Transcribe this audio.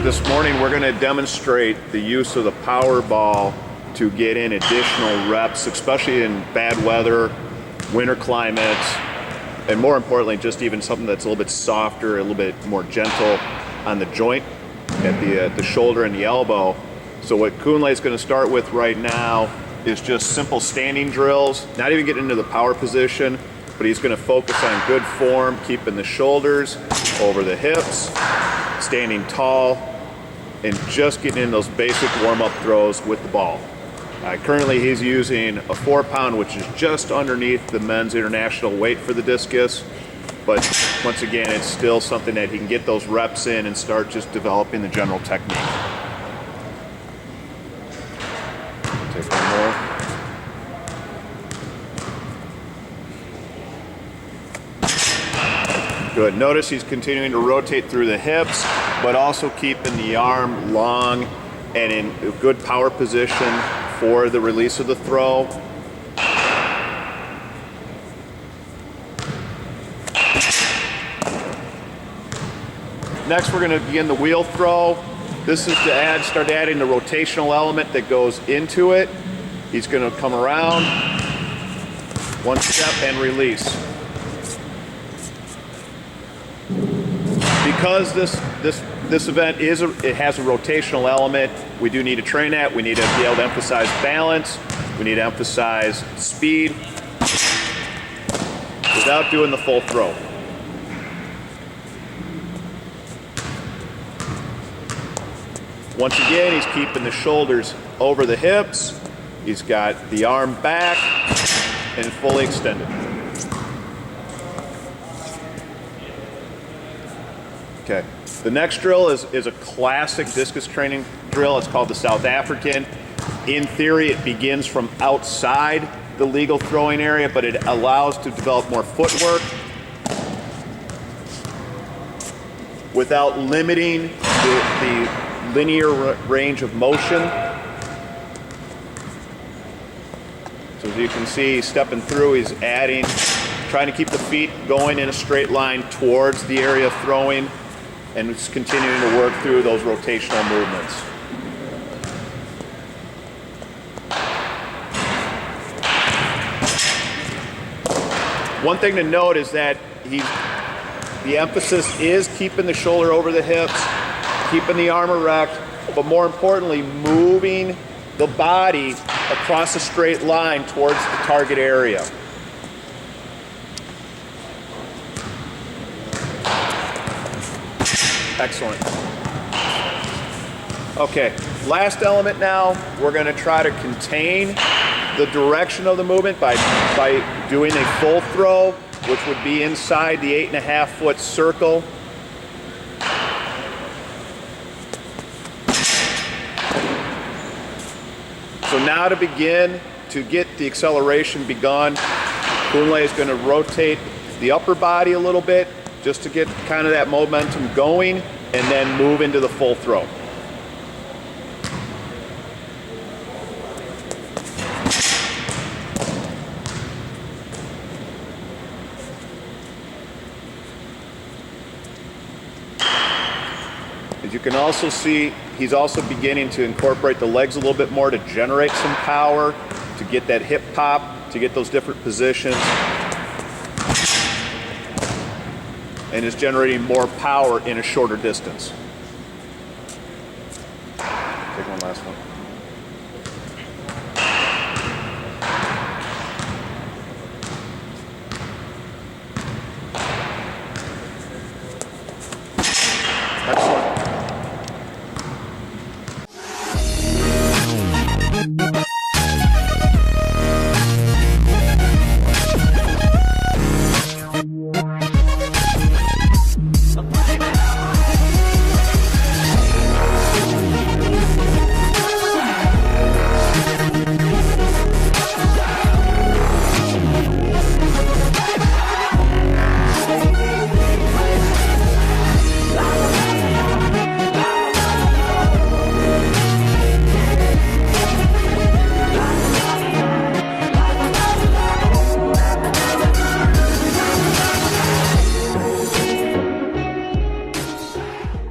This morning we're going to demonstrate the use of the power ball to get in additional reps, especially in bad weather, winter climates, and more importantly, just even something that's a little bit softer, a little bit more gentle on the joint at the shoulder and the elbow. So what Kunle is going to start with right now is just simple standing drills, not even getting into the power position, but he's going to focus on good form, keeping the shoulders over the hips, standing tall, and just getting in those basic warm-up throws with the ball. Currently he's using a 4-pound, which is just underneath the men's international weight for the discus. But once again, it's still something that he can get those reps in and start just developing the general technique. Take one more. Good. Notice he's continuing to rotate through the hips, but also keeping the arm long and in a good power position for the release of the throw. Next, we're going to begin the wheel throw. This is to start adding the rotational element that goes into it. He's going to come around, one step and release. Because this event it has a rotational element, we do need to train that. We need to be able to emphasize balance. We need to emphasize speed without doing the full throw. Once again, he's keeping the shoulders over the hips. He's got the arm back and fully extended. Okay, the next drill is a classic discus training drill. It's called the South African. In theory, it begins from outside the legal throwing area, but it allows to develop more footwork without limiting the linear range of motion. So as you can see, he's stepping through, he's adding, trying to keep the feet going in a straight line towards the area of throwing, and it's continuing to work through those rotational movements. One thing to note is that the emphasis is keeping the shoulder over the hips, keeping the arm erect, but more importantly, moving the body across a straight line towards the target area. Excellent. Okay, last element now, we're going to try to contain the direction of the movement by doing a full throw, which would be inside the 8.5-foot circle. So now to begin, to get the acceleration begun, Kunle is going to rotate the upper body a little bit just to get kind of that momentum going and then move into the full throw. As you can also see, he's also beginning to incorporate the legs a little bit more to generate some power, to get that hip pop, to get those different positions, and is generating more power in a shorter distance. Take one last one.